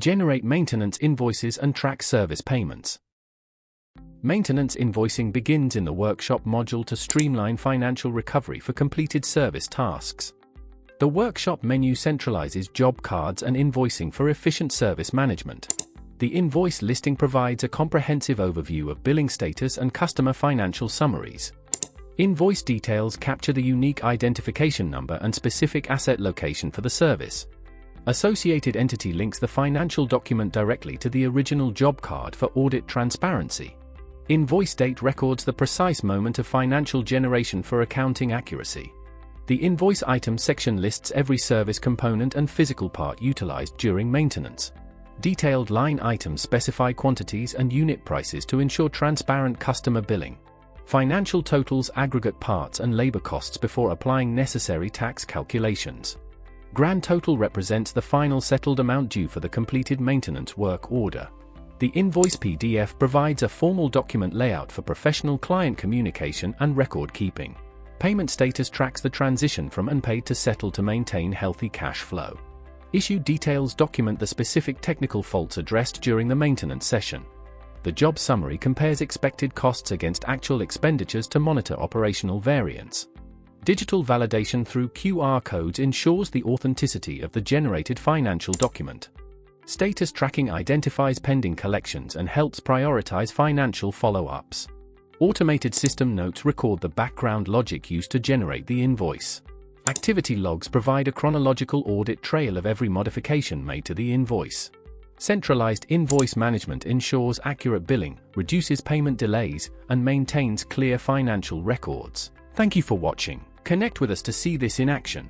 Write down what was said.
Generate maintenance invoices and track service payments. Maintenance invoicing begins in the workshop module to streamline financial recovery for completed service tasks. The workshop menu centralizes job cards and invoicing for efficient service management. The invoice listing provides a comprehensive overview of billing status and customer financial summaries. Invoice details capture the unique identification number and specific asset location for the service. Associated entity links the financial document directly to the original job card for audit transparency. Invoice date records the precise moment of financial generation for accounting accuracy. The invoice item section lists every service component and physical part utilized during maintenance. Detailed line items specify quantities and unit prices to ensure transparent customer billing. Financial totals aggregate parts and labor costs before applying necessary tax calculations. Grand total represents the final settled amount due for the completed maintenance work order. The invoice PDF provides a formal document layout for professional client communication and record keeping. Payment status tracks the transition from unpaid to settled to maintain healthy cash flow. Issue details document the specific technical faults addressed during the maintenance session. The job summary compares expected costs against actual expenditures to monitor operational variance. Digital validation through QR codes ensures the authenticity of the generated financial document. Status tracking identifies pending collections and helps prioritize financial follow-ups. Automated system notes record the background logic used to generate the invoice. Activity logs provide a chronological audit trail of every modification made to the invoice. Centralized invoice management ensures accurate billing, reduces payment delays, and maintains clear financial records. Thank you for watching. Connect with us to see this in action.